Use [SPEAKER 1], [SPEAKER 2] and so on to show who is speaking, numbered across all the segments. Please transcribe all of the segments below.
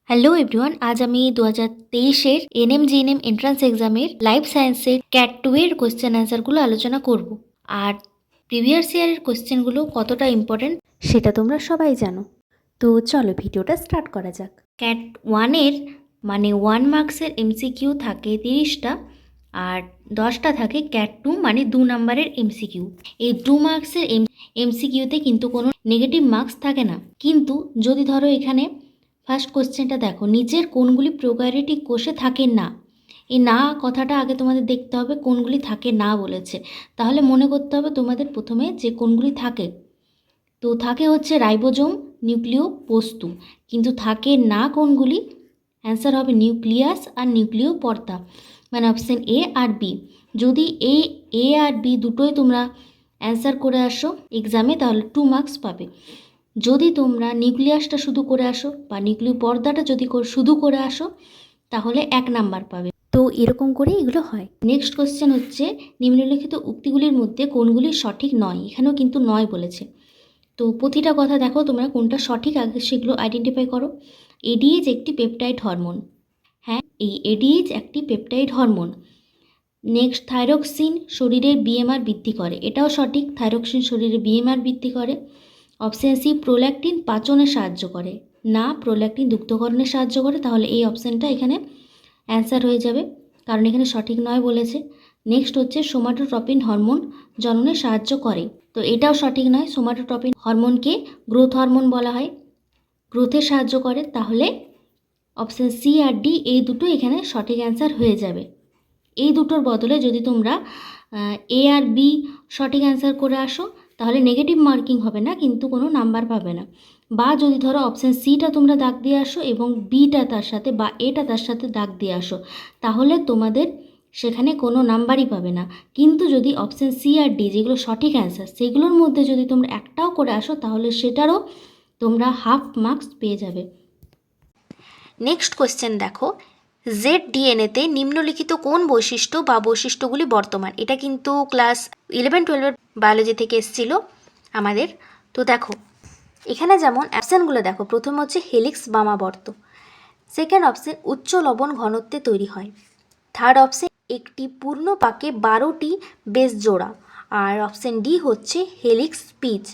[SPEAKER 1] Hello everyone, আজ আমি 2023-এর NM-GNM entrance এক্সামের লাইফ সায়েন্সের ক্যাট 2 এর কোশ্চেন অ্যান্সারগুলো আলোচনা করব। আর প্রিভিয়াস ইয়ারের কোশ্চেনগুলো কতটা ইম্পর্টেন্ট সেটা তোমরা সবাই জানো। তো চলো ভিডিওটা স্টার্ট করা যাক। ক্যাট 1 এর মানে 1 মার্কসের এমসিকিউ থাকে 30টা, আর 10টা থাকে ক্যাট 2 মানে 2 নাম্বারের এমসিকিউ। এই 2 মার্কসের এমসিকিউতে কিন্তু কোনো নেগেটিভ মার্কস থাকে না। কিন্তু যদি ধরো এখানে ফার্স্ট কোশ্চেনটা দেখো, নিচের কোনগুলি প্রোক্যারিওটিক কোষে থাকে না। এই না কথাটা আগে তোমাদের দেখতে হবে কোনগুলি থাকে না বলেছে, তাহলে মনে করতে হবে তোমাদের প্রথমে যে কোনগুলি থাকে। তো থাকে হচ্ছে রাইবোজোম, নিউক্লিয় বস্তু, কিন্তু থাকে না কোনগুলি? অ্যান্সার হবে নিউক্লিয়াস আর নিউক্লিয় পর্দা, মানে অপশান এ আর বি। যদি এ আর বি দুটোই তোমরা অ্যান্সার করে আসো এক্সামে তাহলে 2 মার্কস পাবে। যদি তোমরা নিউক্লিয়াসটা শুধু করে আসো বা নিউক্লিয় পর্দাটা যদি শুধু করে আসো তাহলে 1 নাম্বার পাবে। তো এরকম করে এগুলো হয়। নেক্সট কোশ্চেন হচ্ছে নিম্নলিখিত উক্তিগুলির মধ্যে কোনগুলি সঠিক নয়। এখানেও কিন্তু নয় বলেছে। তো প্রতিটা কথা দেখো তোমরা কোনটা সঠিক আগে সেগুলো আইডেন্টিফাই করো। এডিএইচ একটি পেপটাইড হরমোন। হ্যাঁ, এই এডিএইচ একটি পেপটাইড হরমোন। নেক্সট থাইরক্সিন শরীরের বিএমআর বৃদ্ধি করে, এটাও সঠিক, থাইরক্সিন শরীরে বিএমআর বৃদ্ধি করে। অপশান সি প্রোল্যাক্টিন পাচনে সাহায্য করে, না প্রোল্যাক্টিন দুগ্ধকরণে সাহায্য করে, তাহলে এই অপশানটা এখানে অ্যান্সার হয়ে যাবে, কারণ এখানে সঠিক নয় বলেছে। নেক্সট হচ্ছে সোমাটোট্রপিন হরমোন জননে সাহায্য করে, তো এটাও সঠিক নয়। সোমাটোট্রপিন হরমোনকে গ্রোথ হরমোন বলা হয়, গ্রোথে সাহায্য করে, তাহলে অপশান সি আর ডি এই দুটো এখানে সঠিক অ্যান্সার হয়ে যাবে। এই দুটোর বদলে যদি তোমরা এ আর বি সঠিক অ্যান্সার করে আসো তাহলে নেগেটিভ মার্কিং হবে না, কিন্তু কোনো নাম্বার পাবে না। বা যদি ধরো অপশান সিটা তোমরা দাগ দিয়ে আসো এবং বিটা তার সাথে বা এটা তার সাথে দাগ দিয়ে আসো, তাহলে তোমাদের সেখানে কোনো নাম্বারই পাবে না। কিন্তু যদি অপশান সি আর ডি যেগুলো সঠিক অ্যান্সার সেগুলোর মধ্যে যদি তোমরা একটাও করে আসো তাহলে সেটারও তোমরা হাফ মার্কস পেয়ে যাবে। নেক্সট কোশ্চেন দেখো, জেড ডিএনএতে নিম্নলিখিত কোন বৈশিষ্ট্য বা বৈশিষ্ট্যগুলি বর্তমান। এটা কিন্তু ক্লাস 11-12 বায়োলজি থেকে এসেছিল আমাদের। তো দেখো এখানে যেমন অপশানগুলো দেখো, প্রথম হচ্ছে হেলিক্স বামাবর্ত, সেকেন্ড অপশান উচ্চ লবণ ঘনত্বে তৈরি হয়, থার্ড অপশান একটি পূর্ণ পাকে 12টি বেস জোড়া, আর অপশান ডি হচ্ছে হেলিক্স পিচ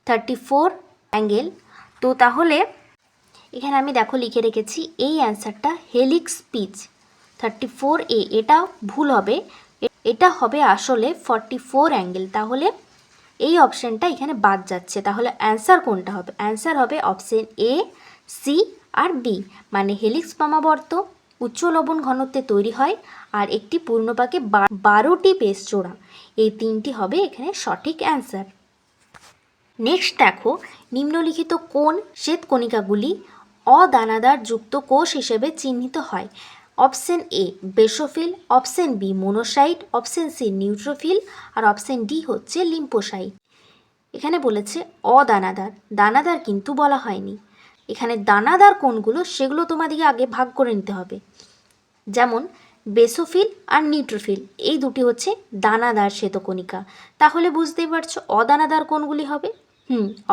[SPEAKER 1] 34 অ্যাঙ্গেল। তো তাহলে এখানে আমি দেখো লিখে রেখেছি এই অ্যান্সারটা হেলিক্স পিচ 34A, এটা ভুল হবে, এটা হবে আসলে 44 অ্যাঙ্গেল, তাহলে এই অপশানটা এখানে বাদ যাচ্ছে। তাহলে অ্যান্সার কোনটা হবে? অ্যান্সার হবে অপশান এ, সি আর বি, মানে হেলিক্স বামাবর্ত উচ্চ লবণ ঘনত্বে তৈরি হয় আর একটি পূর্ণপাকে 12টি বেস জোড়া, এই তিনটি হবে এখানে সঠিক অ্যান্সার। নেক্সট দেখো, নিম্নলিখিত কোন শ্বেতকণিকাগুলি অদানাদার যুক্ত কোষ হিসেবে চিহ্নিত হয়? Option A basophil, option B monocyte, option C neutrophil আর অপশান ডি হচ্ছে লিম্ফোসাইট। এখানে বলেছে অদানাদার, দানাদার কিন্তু বলা হয়নি। এখানে দানাদার কোনগুলো সেগুলো তোমাদেরকে আগে ভাগ করে নিতে হবে। যেমন বেসোফিল আর নিউট্রোফিল এই দুটি হচ্ছে দানাদার শ্বেতকণিকা, তাহলে বুঝতেই পারছো অদানাদার কোনগুলি হবে।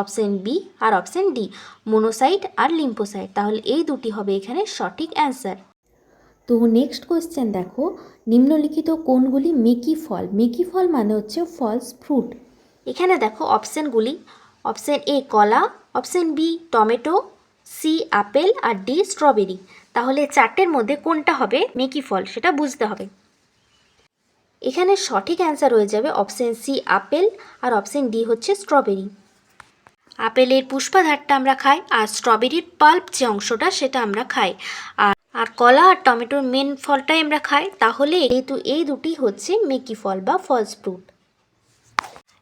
[SPEAKER 1] অপশান বি আর অপশান ডি, মোনোসাইট আর লিম্ফোসাইট, তাহলে এই দুটি হবে এখানে সঠিক অ্যান্সার। তো নেক্সট কোয়েশ্চেন দেখো, নিম্নলিখিত কোনগুলি মেকি ফল? মেকি ফল মানে হচ্ছে ফলস ফ্রুট। এখানে দেখো অপশানগুলি, অপশান এ কলা, option B tomato, C apple আর ডি স্ট্রবেরি, তাহলে চারটের মধ্যে কোনটা হবে মেকি ফল সেটা বুঝতে হবে। এখানে সঠিক অ্যান্সার হয়ে যাবে অপশান সি আপেল আর অপশান ডি হচ্ছে স্ট্রবেরি। আপেলের পুষ্পাধারটা আমরা খাই আর স্ট্রবেরির পাল্প যে অংশটা সেটা আমরা খাই, আর কলা আর টমেটোর মেন ফলটাই আমরা খাই, তাহলে এই দুটি হচ্ছে মেকি ফল বা ফলস ফ্রুট।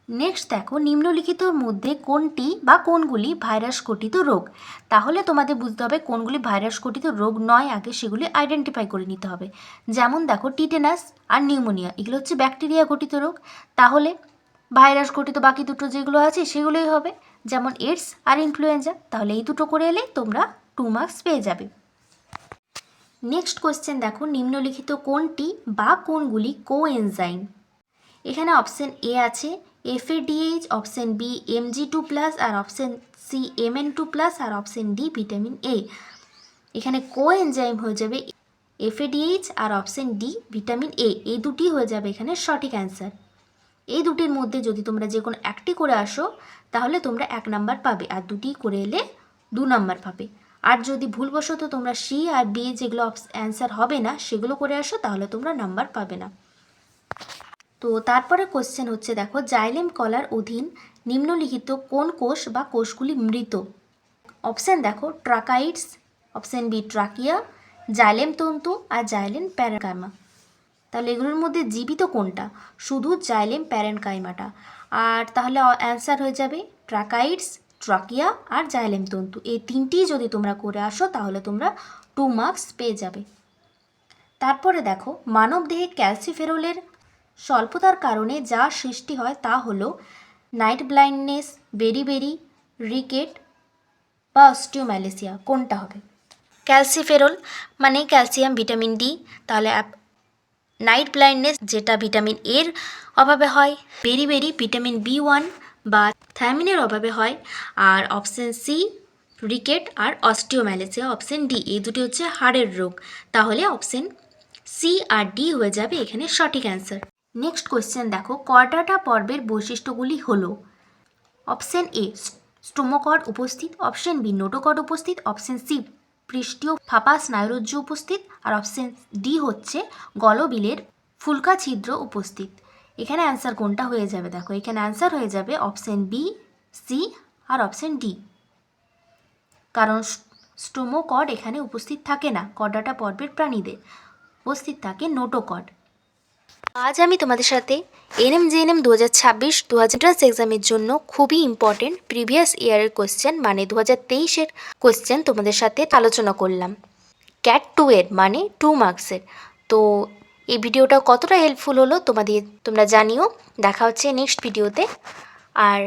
[SPEAKER 1] নেক্সট দেখো, নিম্নলিখিতর মধ্যে কোনটি বা কোনগুলি ভাইরাস ঘটিত রোগ? তাহলে তোমাদের বুঝতে হবে কোনগুলি ভাইরাস ঘটিত রোগ নয়, আগে সেগুলি আইডেন্টিফাই করে নিতে হবে। যেমন দেখো টিটেনাস আর নিউমোনিয়া এগুলো হচ্ছে ব্যাকটেরিয়া ঘটিত রোগ, তাহলে ভাইরাস ঘটিত বাকি দুটো যেগুলো আছে সেগুলোই হবে, যেমন এইডস আর ইনফ্লুয়েঞ্জা, তাহলে এই দুটো করে এলে তোমরা 2 মার্কস পেয়ে যাবে। নেক্সট কোয়েশ্চেন দেখো, নিম্নলিখিত কোনটি বা কোনগুলি কোএনজাইম? এখানে অপশান এ আছে FADH, অপশন বি Mg2+, আর অপশন সি Mn2+, আর অপশন ডি ভিটামিন এ। এখানে কোএনজাইম হয়ে যাবে FADH আর অপশন ডি ভিটামিন এ, এই দুটি হয়ে যাবে এখানে সঠিক অ্যান্সার। এই দুটির মধ্যে যদি তোমরা যে কোনো একটি করে আসো তাহলে তোমরা 1 নাম্বার পাবে, আর দুটি করে এলে 2 নাম্বার পাবে। আর যদি ভুলবশত তোমরা সি আর বি যেগুলো অ্যান্সার হবে না সেগুলো করে আসো তাহলে তোমরা নাম্বার পাবে না। তো তারপরে কোশ্চেন হচ্ছে, দেখো জাইলেম কলার অধীন নিম্নলিখিত কোন কোষ বা কোষগুলি মৃত? অপশান দেখো ট্রাকাইটস, অপশান বি ট্রাকিয়া, জাইলেম তন্তু, আর জাইলেম প্যারেনকাইমা। তাহলে এগুলোর মধ্যে জীবিত কোনটা? শুধু জাইলেম প্যারেনকাইমাটা। আর তাহলে অ্যান্সার হয়ে যাবে ট্রাকাইটস, ট্রাকিয়া আর জাইলেম তন্তু। এই তিনটিই যদি তোমরা করে আসো তাহলে তোমরা 2 মার্কস পেয়ে যাবে। তারপরে দেখো মানবদেহে ক্যালসিফেরলের স্বল্পতার কারণে যা সৃষ্টি হয় তা হলো নাইট ব্লাইন্ডনেস, বেরিবেরি, রিকেট বা অস্টিওম্যালেসিয়া। কোনটা হবে? ক্যালসিফেরল মানে ক্যালসিয়াম ভিটামিন ডি, তাহলে নাইট ব্লাইন্ডনেস যেটা ভিটামিন এর অভাবে হয়, বেরিবেরি ভিটামিন B1 বা থায়ামিনের অভাবে হয়, আর অপশন সি রিকেট আর অস্টিওম্যালেসিয়া অপশন ডি, এই দুটি হচ্ছে হাড়ের রোগ। তাহলে অপশন সি আর ডি হয়ে যাবে এখানে সঠিক অ্যান্সার। নেক্সট কোয়েশ্চেন দেখো কর্ডাটা পর্বের বৈশিষ্ট্যগুলি হলো অপশন এ স্টোমোকড উপস্থিত, অপশন বি নোটোকড উপস্থিত, অপশন সি পৃষ্ঠীয় ফাঁপা স্নায়ুরজ্জু উপস্থিত, আর অপশন ডি হচ্ছে গলবিলের ফুলকা ছিদ্র উপস্থিত। এখানে অ্যান্সার কোনটা হয়ে যাবে? দেখো এখানে অ্যান্সার হয়ে যাবে অপশন বি, সি আর অপশন ডি, কারণ স্টোমোকড এখানে উপস্থিত থাকে না, কর্ডাটা পর্বের প্রাণীদের উপস্থিত থাকে নোটোকড। আজ আমি তোমাদের সাথে NM-JNM 2026 এন্ট্রান্স এক্সামের জন্য খুবই ইম্পর্টেন্ট প্রিভিয়াস ইয়ারের কোশ্চেন মানে 2023-এর কোশ্চেন তোমাদের সাথে আলোচনা করলাম। ক্যাট 2 এর মানে 2 মার্কসের। তো এই ভিডিওটা কতটা হেল্পফুল হলো তোমরা জানিও। দেখা হচ্ছে নেক্সট ভিডিওতে। আর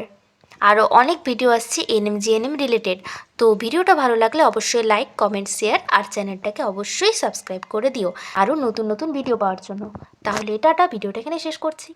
[SPEAKER 1] আরও অনেক ভিডিও আসছে NM-JNM রিলেটেড। তো ভিডিওটা ভালো লাগলে অবশ্যই লাইক, কমেন্ট, শেয়ার আর চ্যানেলটাকে অবশ্যই সাবস্ক্রাইব করে দিও আরও নতুন নতুন ভিডিও পাওয়ার জন্য। তাহলে টাটা, ভিডিওটা এখানে শেষ করছি।